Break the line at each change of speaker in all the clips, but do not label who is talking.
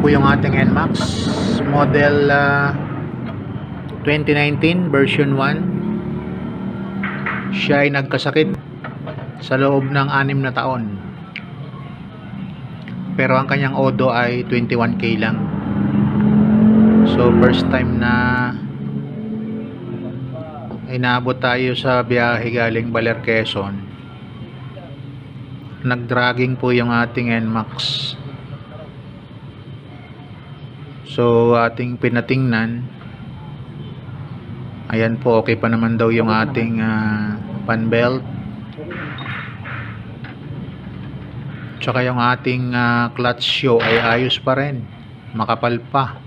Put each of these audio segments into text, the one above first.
po yung ating NMAX model 2019 version 1. Siya ay nagkasakit sa loob ng 6 na taon, pero ang kanyang odo ay 21k lang. So first time na inaabot tayo sa biyahe galing Baler, Quezon. Nagdragging po yung ating NMAX. So ating pinatingnan, ayan po, okay pa naman daw yung ating fan belt, tsaka yung ating clutch show ay ayos pa rin, makapal pa,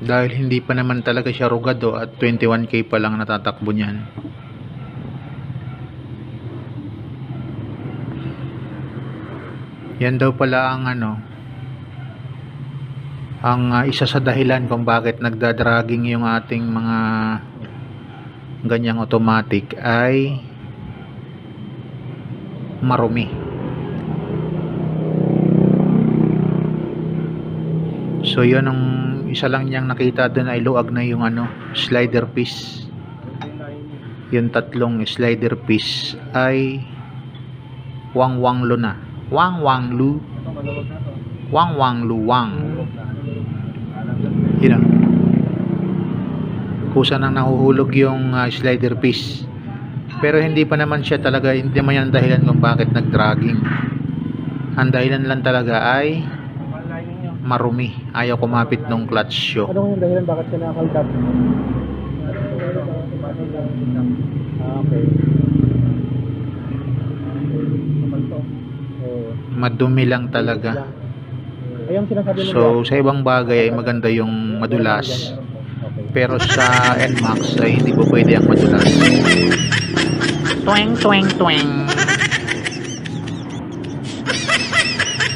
dahil hindi pa naman talaga siya rugado at 21k pa lang natatakbo niyan. Yan daw pala ang isa sa dahilan kung bakit nagdadragging yung ating mga ganyang automatic ay marumi. So yun, ang isa lang niyang nakita doon ay luag na yung slider piece. Yung tatlong slider piece ay wang-wang-lu na. Wang-wang-lu. Wang-wang-lu-wang. Yun, kusa nang nahuhulog yung slider piece, pero hindi pa naman siya talaga, hindi naman yan dahilan kung bakit nagdragging. Ang dahilan lang talaga ay marumi, ayaw kumapit nung clutch show.
Ano yung dahilan bakit siya nakakalkap? Okay.
Madumi lang talaga. So sa ibang bagay ay maganda yung madulas, pero sa NMAX ay hindi po pwede ang madulas. Tweng tweng tweng,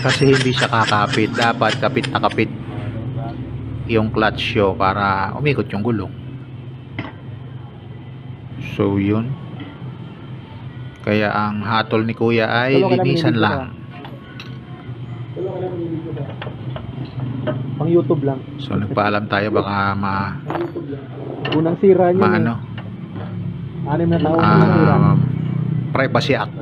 kasi hindi siya kakapit. Dapat kapit na kapit yung clutch show para umikot yung gulong. So yun, kaya ang hatol ni kuya ay linisan lang.
Pang YouTube lang.
So nagpaalam tayo, baka
unang sira niya. 6 na taon na sira.
Privacy Act.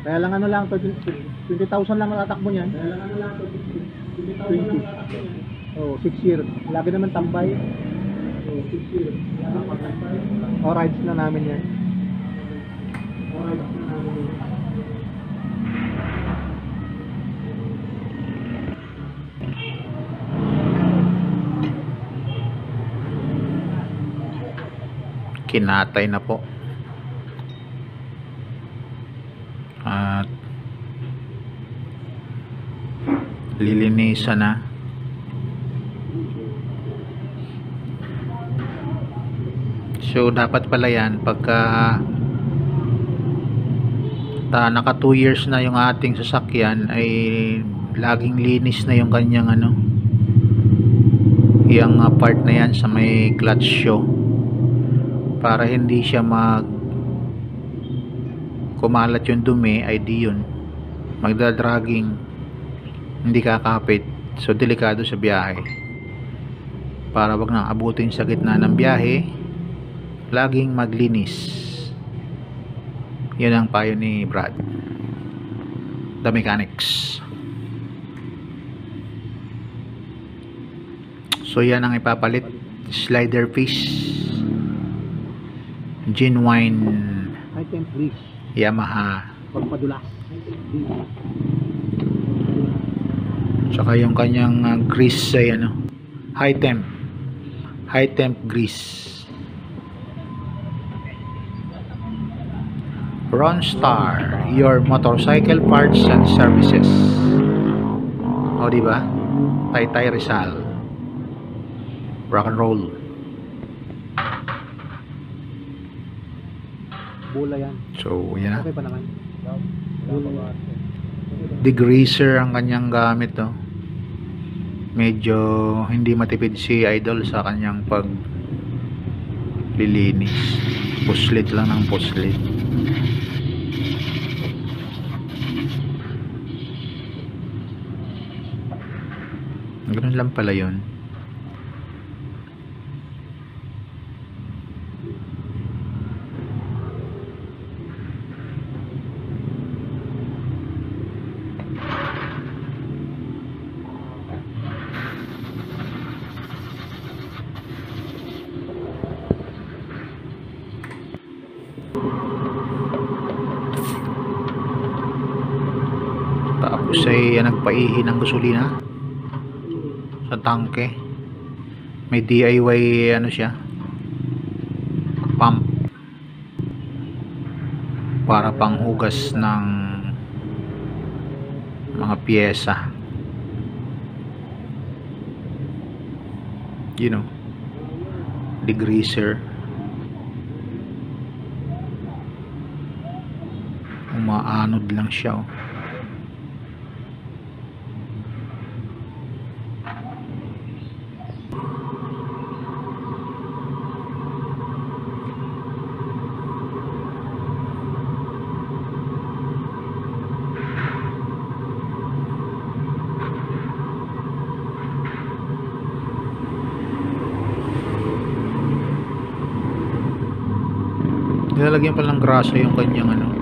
Kaya lang lang 20,000 lang matatakbo niyan. 20. 6 years. Lagi naman tambay. 6 years. Rides na namin yan.
Kinatay na po at lilinisan na. So dapat pala yan pagka naka 2 years na yung ating sasakyan ay laging linis na yung kanyang yung part na yan sa may clutch show, para hindi siya kumalat yung dumi, ay di yun magdadragging, hindi kakapit. So delikado sa biyahe, para wag nang abutin sa gitna ng biyahe, laging maglinis. Yun ang payo ni Brad, the mechanics. So yan ang ipapalit, slider piece, genuine
High temp grease,
Yamaha,
pagpadulas.
tsaka yung kanyang grease ay high temp grease. Ronstar, your motorcycle parts and services. O diba? Taytay Rizal, rock and roll.
Bola yan.
So yan na,
Okay pa naman.
degreaser ang kanyang gamit, medyo hindi matipid si Idol sa kanyang lilinis. Puslit lang ng puslit. Ganun lang pala yun. Tapos ay nagpaihi ng gasolina sa tangke. May DIY ano siya, pump para panghugas ng mga piyesa, you know, degreaser. Umaanod lang siya, oh. Nilalagyan pa ng grasa yung kanyang ano,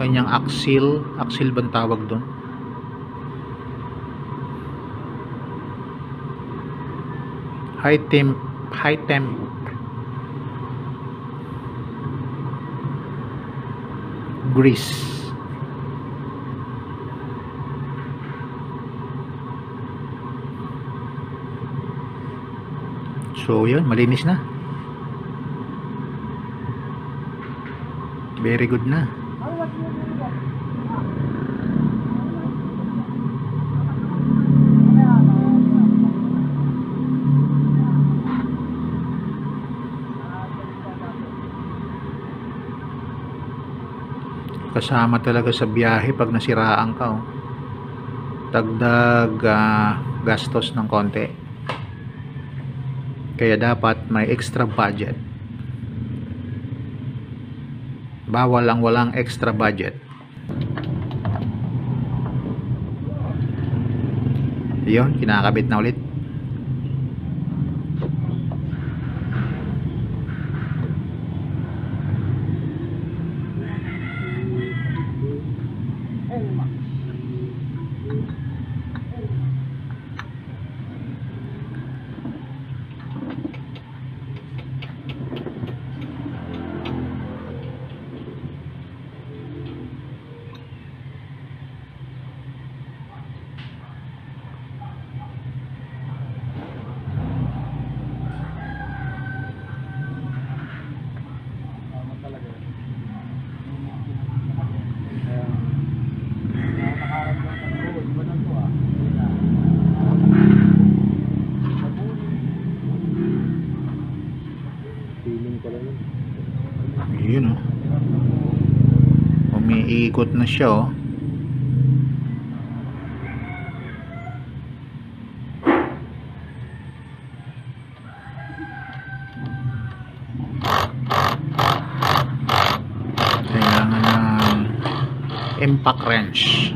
kanyang axle bang tawag doon? High temp grease. So yun, malinis na. Very good na. Kasama talaga sa biyahe pag nasiraan ka, oh. Dagdag gastos ng konti. Kaya dapat may extra budget. Bawal ang walang extra budget. Yun, kinakabit na ulit. Yun, oh. Umiikot na siya, oh. Kailangan ng impact wrench.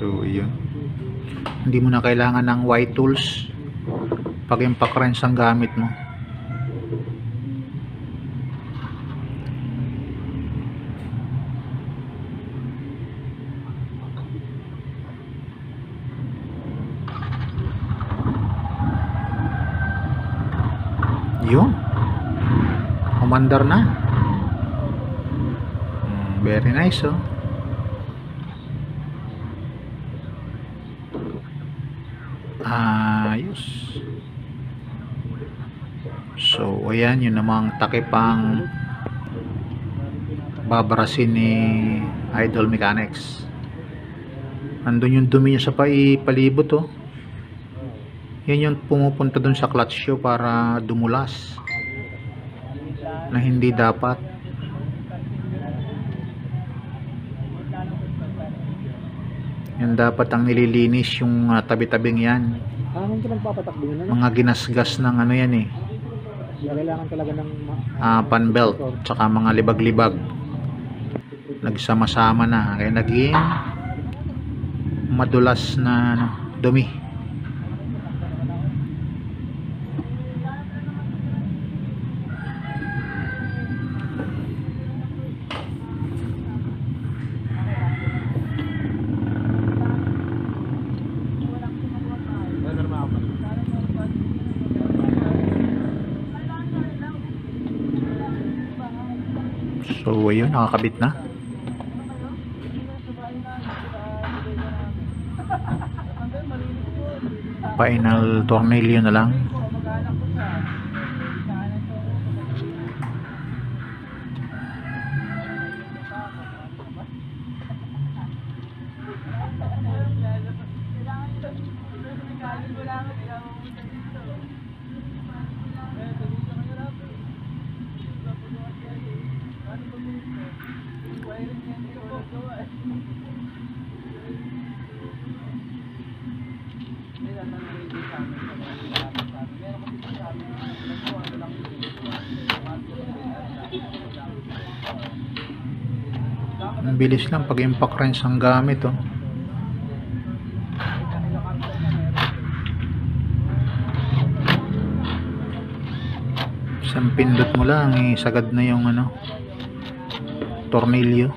So yun, hindi mo na kailangan ng white tools pag impact wrench ang gamit mo. Yun, umandar na. Very nice, oh. Ayos. So ayan, yun namang takipang babarasin ni Idol Mechanics. Andun yung dumi niya sa palibot, oh. Yan yung pumupunta dun sa clutch shoe para dumulas na hindi dapat. Yan dapat ang nililinis yung tabi-tabing yan.
Hangin ko nagpapatakbo yun, ano?
Mga ginasgas ng ano yan eh.
Kailangan talaga ng
Panbelt, tsaka mga libag-libag. Nagsama-sama na. Kaya naging madulas na ano, dumi. So ayun, nakakabit na. Final tornilyo na lang. Ang bilis lang pag impact wrench ang gamit, oh. Isang pindot mo lang, sagad na yung ano, tornilyo.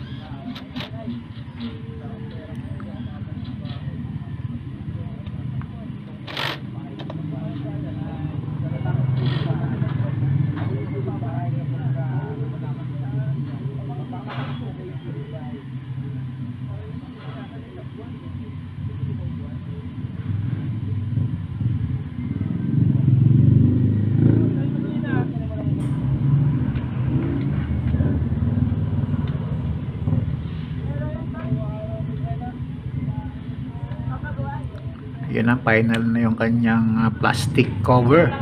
Yan ang final na yung kanyang plastic cover.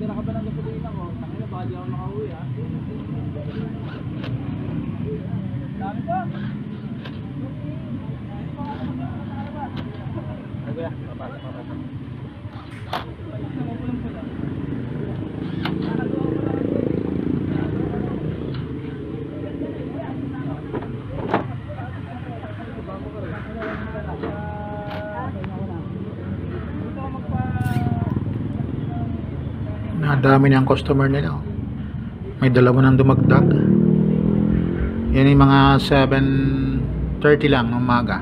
Tira ka ba ng gasolina ko? Tangina, bali ako makauwi, ha? Dami ko! Ay, kuya, papasok.
Nadami na ang customer nila, oh. May dalawa nang dumagdag. Yan yung mga 7:30 lang ng umaga.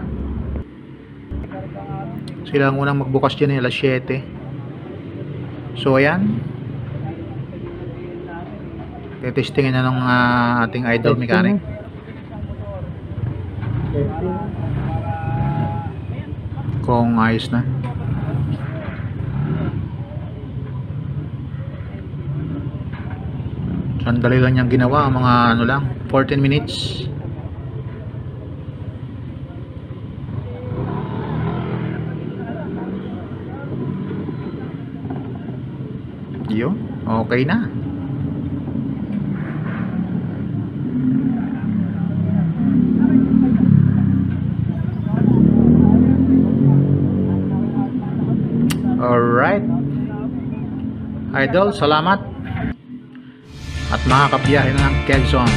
Sila ang unang magbukas dyan, alas 7. So ayan, testingin na ng ating idol mechanic kung ayos na. Sandali lang niyang ginawa, mga ano lang, 14 minutes. Yun, okay na. Alright, idol, salamat. At makakabiyahe na ng Quezon.